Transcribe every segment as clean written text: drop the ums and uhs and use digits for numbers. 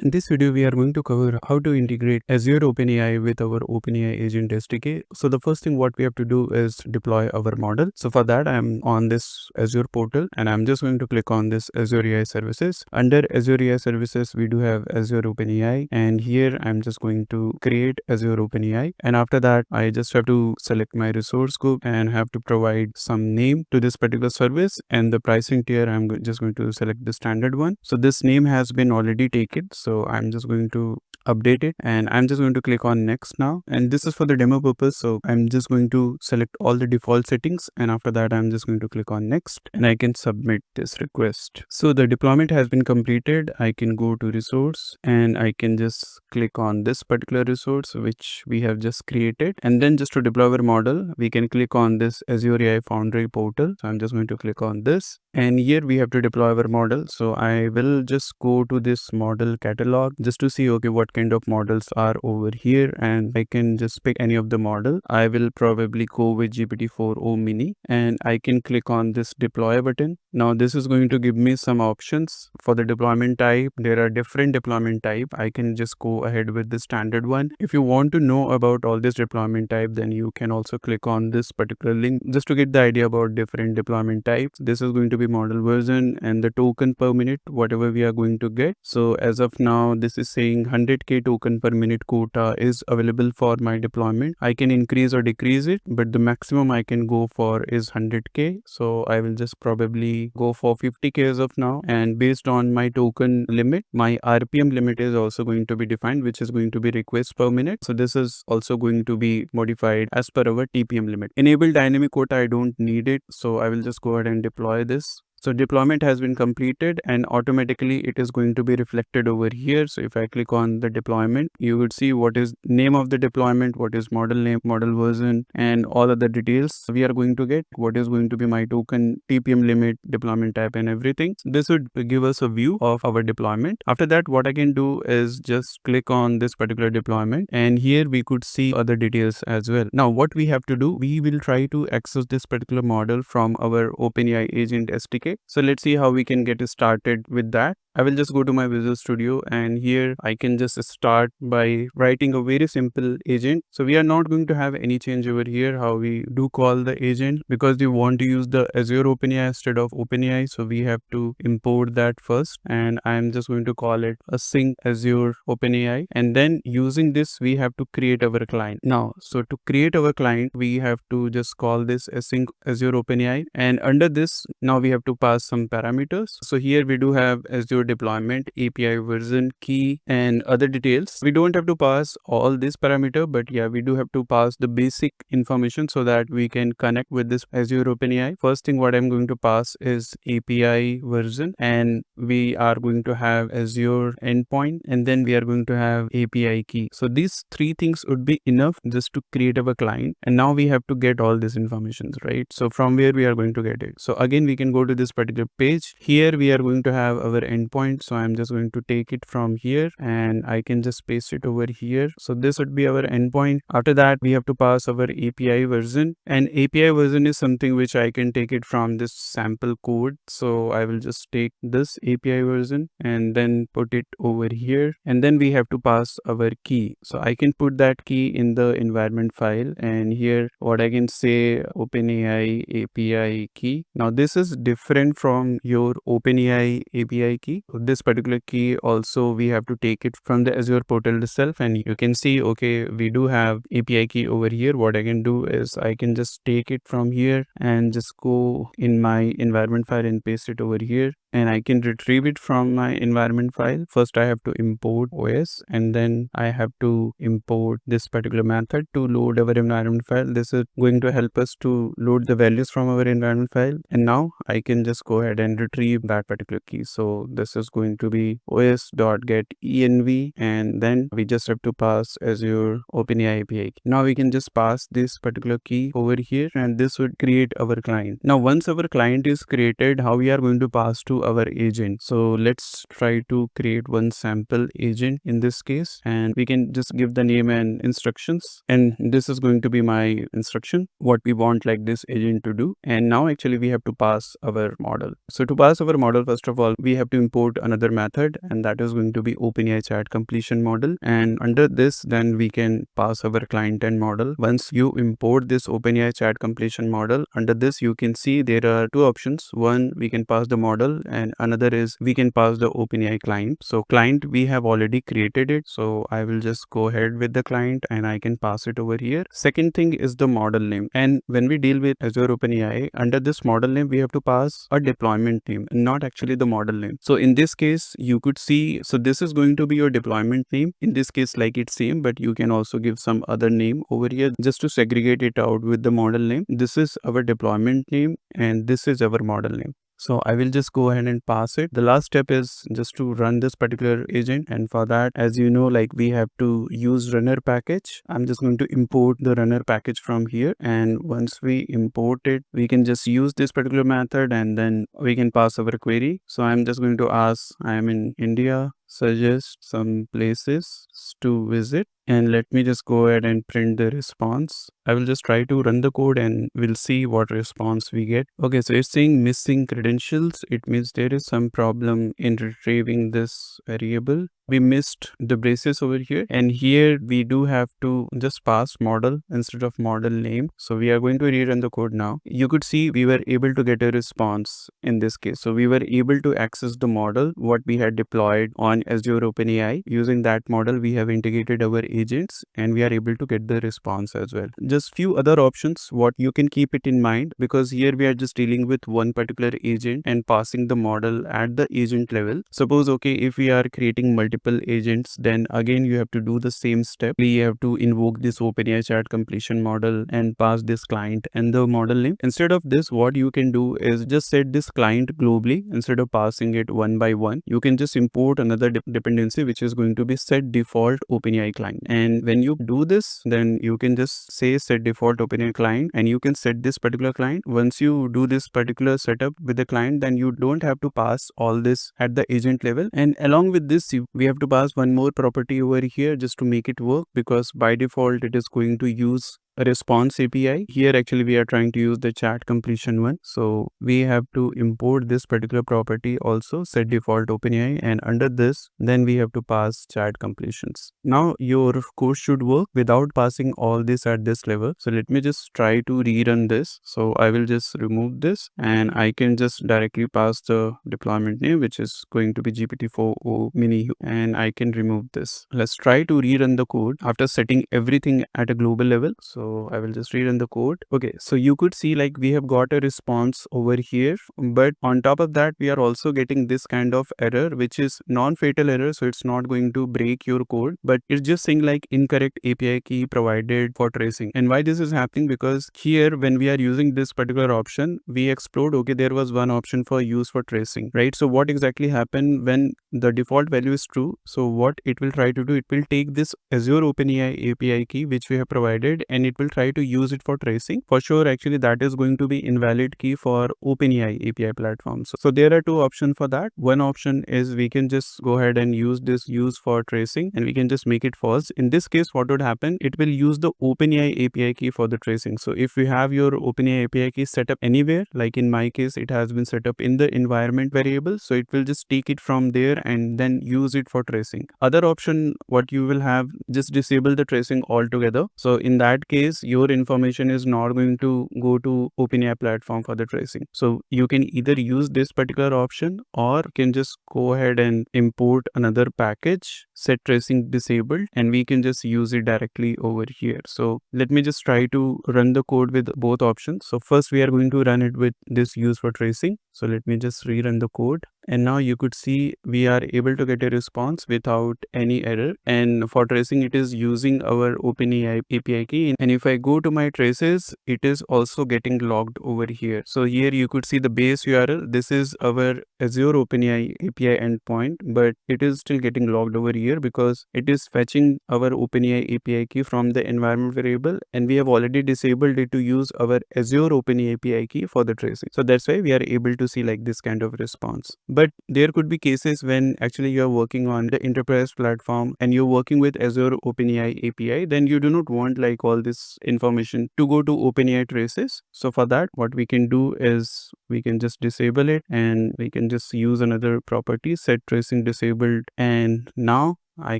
In this video, we are going to cover how to integrate Azure OpenAI with our OpenAI Agent SDK. So the first thing what we have to do is deploy our model. So for that, I'm on this Azure portal and I'm just going to click on this Azure AI services. Under Azure AI services, we do have Azure OpenAI, and here I'm just going to create Azure OpenAI. And after that, I just have to select my resource group and have to provide some name to this particular service, and the pricing tier, just going to select the standard one. So this name has been already taken, so I'm just going to update it, and I'm just going to click on next now. And this is for the demo purpose, so I'm just going to select all the default settings, and after that I'm just going to click on next, and I can submit this request. So the deployment has been completed. I can go to resource and I can just click on this particular resource which we have just created, and then just to deploy our model, we can click on this Azure AI Foundry portal. So I'm just going to click on this, and here we have to deploy our model. So I will just go to this model catalog just to see okay what kind of models are over here, and I can just pick any of the model. I will probably go with GPT-4o mini, and I can click on this deploy button. Now this is going to give me some options for the deployment type. There are different deployment type. I can just go ahead with the standard one. If you want to know about all this deployment type, then you can also click on this particular link just to get the idea about different deployment types. This is going to be model version and the token per minute, whatever we are going to get. So as of now, this is saying 100k token per minute quota is available for my deployment. I can increase or decrease it, but the maximum I can go for is 100k. So I will just probably go for 50k as of now, and based on my token limit, my RPM limit is also going to be defined, which is going to be requests per minute. So this is also going to be modified as per our TPM limit. Enable dynamic quota, I don't need it, so I will just go ahead and deploy this. So deployment has been completed, and automatically it is going to be reflected over here. So if I click on the deployment, you would see what is name of the deployment, what is model name, model version, and all other details we are going to get, what is going to be my token, TPM limit, deployment type, and everything. This would give us a view of our deployment. After that, what I can do is just click on this particular deployment, and here we could see other details as well. Now what we have to do, we will try to access this particular model from our OpenAI Agent SDK. So let's see how we can get started with that. I will just go to my Visual Studio, and here I can just start by writing a very simple agent. So we are not going to have any change over here how we do call the agent, because we want to use the Azure OpenAI instead of OpenAI. So we have to import that first, and I'm just going to call it AsyncAzureOpenAI, and then using this we have to create our client. Now, so to create our client, we have to just call this AsyncAzureOpenAI, and under this now we have to pass some parameters. So here we do have Azure deployment, API version, key, and other details. We don't have to pass all this parameter, but yeah, we do have to pass the basic information so that we can connect with this Azure OpenAI. First thing what I'm going to pass is API version, and we are going to have Azure Endpoint, and then we are going to have API key. So these three things would be enough just to create our client, and now we have to get all this information, right? So from where we are going to get it. So again, we can go to this particular page. Here we are going to have our endpoint. So I'm just going to take it from here, and I can just paste it over here. So this would be our endpoint. After that, we have to pass our API version, and API version is something which I can take it from this sample code. So I will just take this API version and then put it over here, and then we have to pass our key. So I can put that key in the environment file, and here what I can say OpenAI API key. Now this is different from your OpenAI API key. This particular key also we have to take it from the Azure portal itself, and you can see okay, we do have API key over here. What I can do is I can just take it from here and just go in my environment file and paste it over here, and I can retrieve it from my environment file. First I have to import OS, and then I have to import this particular method to load our environment file. This is going to help us to load the values from our environment file, and now I can just go ahead and retrieve that particular key. So this is going to be os.getEnv, and then we just have to pass Azure OpenAI API key. Now we can just pass this particular key over here, and this would create our client. Now once our client is created, how we are going to pass to to our agent. So let's try to create one sample agent in this case, and we can just give the name and instructions, and this is going to be my instruction, what we want like this agent to do. And now actually we have to pass our model. So to pass our model, first of all, we have to import another method, and that is going to be OpenAI chat completion model. And under this, then we can pass our client end model. Once you import this OpenAI chat completion model, under this you can see there are two options. One, we can pass the model, and another is we can pass the OpenAI client. So client, we have already created it, so I will just go ahead with the client and I can pass it over here. Second thing is the model name, and when we deal with Azure OpenAI, under this model name we have to pass a deployment name, not actually the model name. So in this case you could see, so this is going to be your deployment name. In this case, like it's same, but you can also give some other name over here just to segregate it out with the model name. This is our deployment name and this is our model name. So I will just go ahead and pass it. The last step is just to run this particular agent, and for that, as you know, like we have to use runner package. I'm just going to import the runner package from here, and once we import it, we can just use this particular method and then we can pass our query. So I'm just going to ask, I am in India, suggest some places to visit, and let me just go ahead and print the response. I will just try to run the code and we'll see what response we get. Okay, so it's saying missing credentials. It means there is some problem in retrieving this variable. We missed the braces over here, and here we do have to just pass model instead of model name. So we are going to rerun the code now. You could see we were able to get a response in this case. So we were able to access the model what we had deployed on Azure OpenAI. Using that model, we have integrated our agents and we are able to get the response as well. Just few other options what you can keep it in mind, because here we are just dealing with one particular agent and passing the model at the agent level. Suppose, okay, if we are creating multiple agents, then again you have to do the same step. We have to invoke this OpenAI chat completion model and pass this client and the model name. Instead of this, what you can do is just set this client globally. Instead of passing it one by one, you can just import another dependency which is going to be set default OpenAI client. And when you do this, then you can just say set default OpenAI client and you can set this particular client. Once you do this particular setup with the client, then you don't have to pass all this at the agent level. And along with this, we have to pass one more property over here just to make it work, because by default it is going to use a response API. Here actually we are trying to use the chat completion one, so we have to import this particular property also, set default OpenAI, and under this then we have to pass chat completions. Now your code should work without passing all this at this level. So let me just try to rerun this. So I will just remove this and I can just directly pass the deployment name, which is going to be GPT-4o mini, and I can remove this. Let's try to rerun the code after setting everything at a global level. So I will just rerun the code. Okay, so you could see like we have got a response over here, but on top of that we are also getting this kind of error, which is non-fatal error. So it's not going to break your code, but it's just saying like incorrect API key provided for tracing. And why this is happening, because here when we are using this particular option, we explored, okay, there was one option for use for tracing, right? So what exactly happened when the default value is true? So what it will try to do, it will take this Azure OpenAI API key which we have provided and it will try to use it for tracing. For sure, actually that is going to be invalid key for OpenAI API platform. So there are two options for that. One option is we can just go ahead and use this use for tracing and we can just make it false. In this case, what would happen, it will use the OpenAI API key for the tracing. So if you have your OpenAI API key set up anywhere, like in my case it has been set up in the environment variable, so it will just take it from there and then use it for tracing. Other option what you will have, just disable the tracing altogether. So in that case your information is not going to go to OpenAI platform for the tracing. So you can either use this particular option or can just go ahead and import another package, set tracing disabled, and we can just use it directly over here. So let me just try to run the code with both options. So first we are going to run it with this use for tracing. So let me just rerun the code. And now you could see we are able to get a response without any error. And for tracing, it is using our OpenAI API key. And if I go to my traces, it is also getting logged over here. So here you could see the base URL. This is our Azure OpenAI API endpoint, but it is still getting logged over here because it is fetching our OpenAI API key from the environment variable. And we have already disabled it to use our Azure OpenAI API key for the tracing. So that's why we are able to see like this kind of response. But there could be cases when actually you're working on the enterprise platform and you're working with Azure OpenAI API, then you do not want like all this information to go to OpenAI traces. So for that, what we can do is we can just disable it, and we can just use another property, set tracing disabled. And now I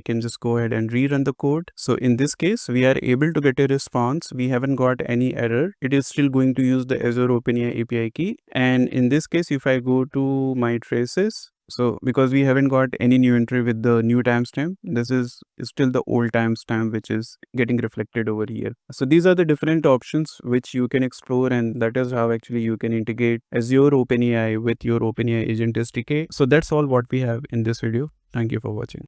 can just go ahead and rerun the code. So in this case, we are able to get a response. We haven't got any error. It is still going to use the Azure OpenAI API key. And in this case, if I go to my traces, so because we haven't got any new entry with the new timestamp, this is still the old timestamp which is getting reflected over here. So these are the different options which you can explore, and that is how actually you can integrate Azure OpenAI with your OpenAI Agent SDK. So that's all what we have in this video. Thank you for watching.